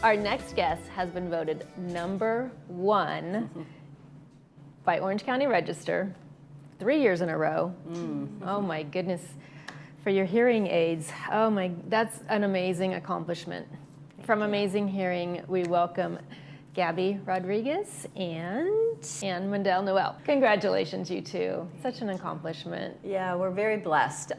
Our next guest has been voted #1 by Orange County Register 3 years in a row. Oh my goodness. For your hearing aids, that's an amazing accomplishment. From Amazing Hearing, we welcome Gabby Rodriguez and Ann Mundell-Noel. Congratulations, you two. Such an accomplishment. Yeah, we're very blessed.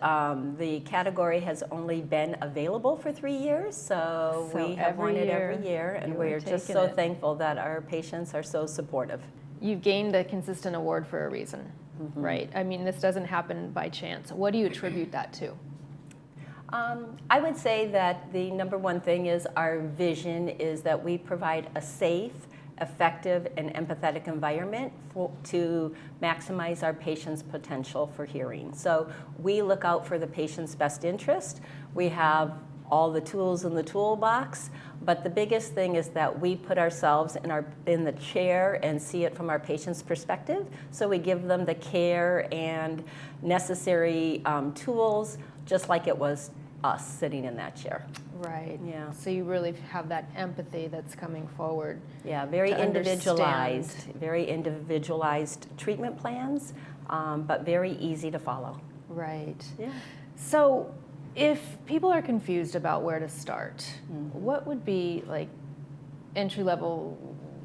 The category has only been available for 3 years, so we have won it every year, and we're just so thankful that our patients are so supportive. You've gained a consistent award for a reason, right? I mean, this doesn't happen by chance. What do you attribute that to? I would say that the #1 thing is our vision is that we provide a safe, effective, and empathetic environment to maximize our patients' potential for hearing. So we look out for the patient's best interest. We have all the tools in the toolbox, but the biggest thing is that we put ourselves in the chair and see it from our patient's perspective. So we give them the care and necessary tools, just like it was us sitting in that chair. Right. Yeah. So you really have that empathy that's coming forward. Yeah, very individualized treatment plans, but very easy to follow. Right. Yeah. So if people are confused about where to start, what would be like entry level,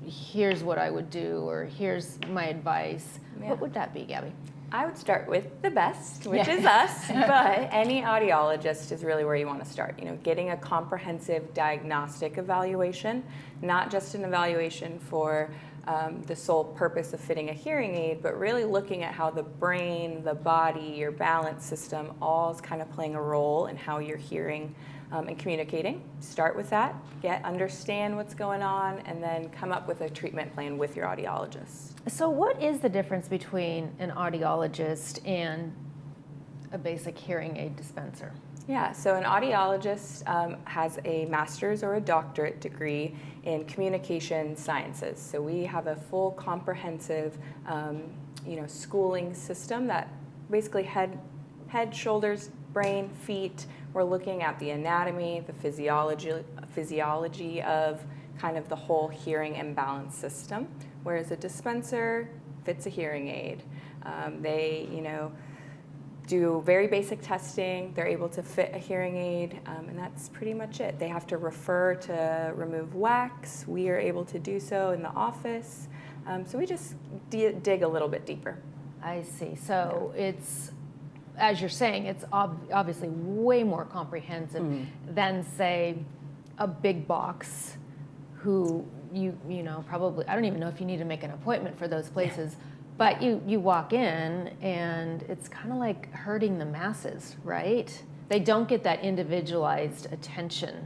here's what I would do, or here's my advice? Yeah. What would that be, Gabby? I would start with the best, which is us, but any audiologist is really where you want to start. You know, getting a comprehensive diagnostic evaluation, not just an evaluation for the sole purpose of fitting a hearing aid, but really looking at how the brain, the body, your balance system, all is kind of playing a role in how you're hearing and communicating. Start with that, understand what's going on, and then come up with a treatment plan with your audiologist. So what is the difference between an audiologist and a basic hearing aid dispenser? Yeah, so an audiologist has a master's or a doctorate degree in communication sciences. So we have a full comprehensive schooling system that basically head, shoulders, brain, feet. We're looking at the anatomy, the physiology of kind of the whole hearing and balance system, whereas a dispenser fits a hearing aid. They, do very basic testing. They're able to fit a hearing aid, and that's pretty much it. They have to refer to remove wax. We are able to do so in the office. So we just dig a little bit deeper. I see. So it's, as you're saying, it's obviously way more comprehensive than, say, a big box who you probably, I don't even know if you need to make an appointment for those places, but you walk in and it's kind of like hurting the masses, right? They don't get that individualized attention.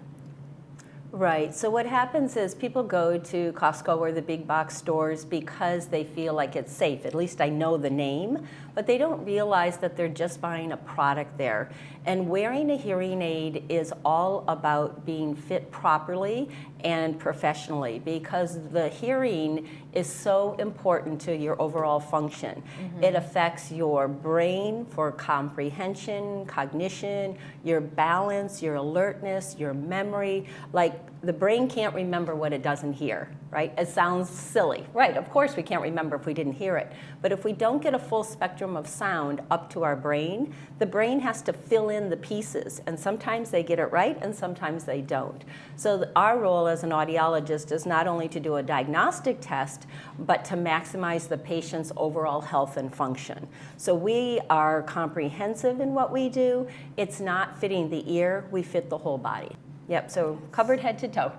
Right. So what happens is people go to Costco or the big box stores because they feel like it's safe. At least I know the name, but they don't realize that they're just buying a product there. And wearing a hearing aid is all about being fit properly and professionally, because the hearing is so important to your overall function. It affects your brain for comprehension, cognition, your balance, your alertness, your memory. Like, the brain can't remember what it doesn't hear, right? It sounds silly. Right, of course we can't remember if we didn't hear it. But if we don't get a full spectrum of sound up to our brain, the brain has to fill in the pieces. And sometimes they get it right and sometimes they don't. So our role as an audiologist is not only to do a diagnostic test, but to maximize the patient's overall health and function. So we are comprehensive in what we do. It's not fitting the ear, we fit the whole body. Yep, so covered head to toe.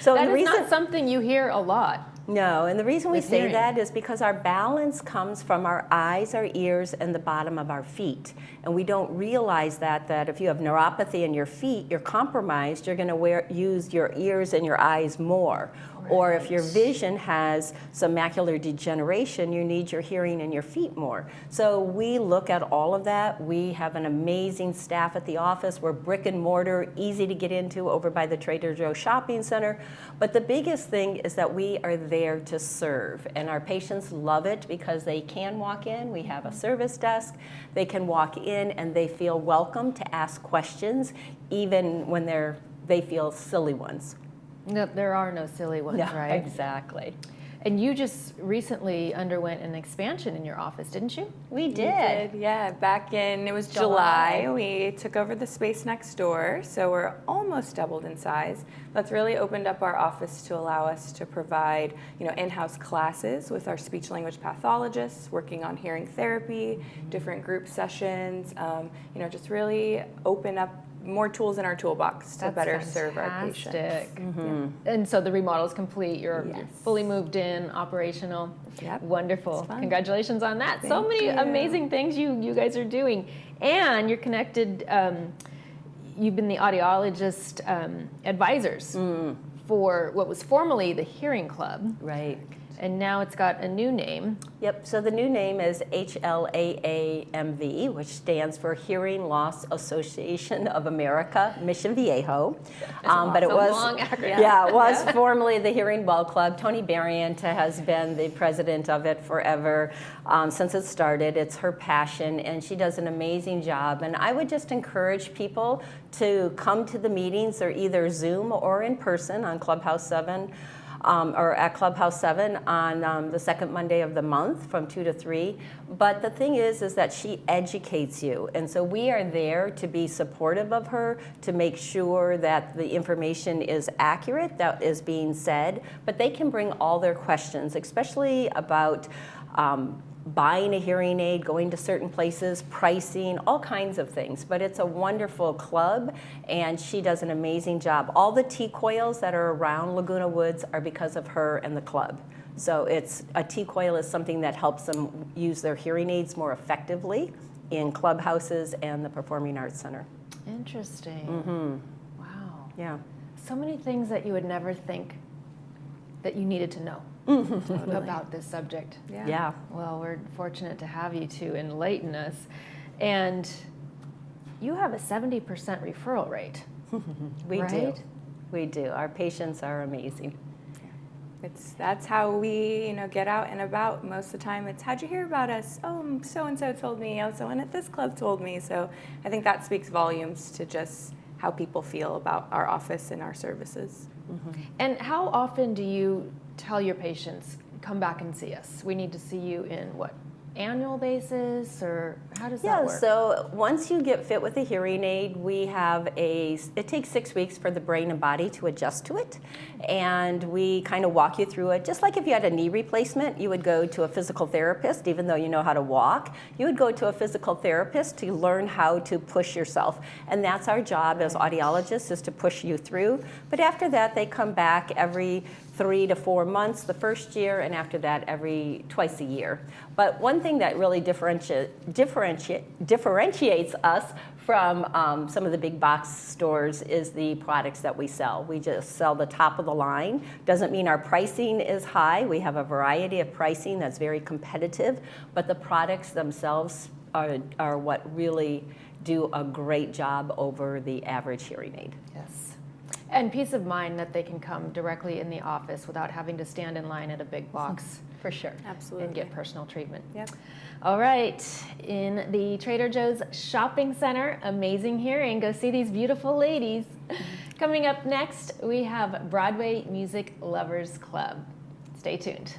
So that is not something you hear a lot. No, and the reason we say that is because our balance comes from our eyes, our ears, and the bottom of our feet. And we don't realize that if you have neuropathy in your feet, you're compromised, you're going to use your ears and your eyes more. Right. Or if your vision has some macular degeneration, you need your hearing and your feet more. So we look at all of that. We have an amazing staff at the office. We're brick and mortar, easy to get into over by the Trader Joe Shopping Center. But the biggest thing is that we are there to serve, and our patients love it because they can walk in. We have a service desk. They can walk in and they feel welcome to ask questions, even when they feel silly ones. No, there are no silly ones, Yeah, right? exactly. And you just recently underwent an expansion in your office, didn't you? We We did. yeah. Back in, it was July, we took over the space next door, so we're almost doubled in size. That's really opened up our office to allow us to provide, in-house classes with our speech language pathologists, working on hearing therapy, different group sessions, just really open up more tools in our toolbox to better serve our patients. Fantastic. Mm-hmm. And so the remodel is complete. You're Yes. fully moved in, operational. Yep. Wonderful. It's fun. Congratulations on that. So Thank many you. amazing things you guys are doing. And you're connected, you've been the audiologist advisors for what was formerly the Hearing Club. Right. And now it's got a new name. Yep, so the new name is HLAAMV, which stands for Hearing Loss Association of America, Mission Viejo. But it a was long acronym. Yeah, it was formerly the Hearing Well Club. Tony Barrienta has been the president of it forever since it started. It's her passion, and she does an amazing job. And I would just encourage people to come to the meetings. They're either Zoom or in person on Clubhouse 7. Or at Clubhouse 7 on the second Monday of the month from 2 to 3. But the thing is that she educates you. And so we are there to be supportive of her, to make sure that the information is accurate, that is being said. But they can bring all their questions, especially about buying a hearing aid, going to certain places, pricing, all kinds of things. But it's a wonderful club, and she does an amazing job. All the T-coils that are around Laguna Woods are because of her and the club. So a T-coil is something that helps them use their hearing aids more effectively in clubhouses and the Performing Arts Center. Interesting. Mm-hmm. Wow. Yeah. So many things that you would never think that you needed to know about this subject. Yeah. Well, we're fortunate to have you to enlighten us. And you have a 70% referral rate. We do. Right? We do. Our patients are amazing. That's how we, get out and about most of the time. It's, how'd you hear about us? Oh, so-and-so told me. Oh, someone at this club told me. So I think that speaks volumes to just how people feel about our office and our services. Mm-hmm. And how often do you tell your patients, come back and see us? We need to see you in what, annual basis, or how does that work? Yeah, so once you get fit with a hearing aid, it takes 6 weeks for the brain and body to adjust to it. And we kind of walk you through it. Just like if you had a knee replacement, you would go to a physical therapist, even though you know how to walk. You would go to a physical therapist to learn how to push yourself. And that's our job as audiologists, is to push you through. But after that, they come back every 3 to 4 months the first year, and after that twice a year. But one thing that really differentiates us from some of the big box stores is the products that we sell. We just sell the top of the line. Doesn't mean our pricing is high. We have a variety of pricing that's very competitive, but the products themselves are what really do a great job over the average hearing aid. Yes. And peace of mind that they can come directly in the office without having to stand in line at a big box. For sure. Absolutely. And get personal treatment. Yep. All right, in the Trader Joe's Shopping Center, amazing hearing. Go see these beautiful ladies. Coming up next, we have Broadway Music Lovers Club. Stay tuned.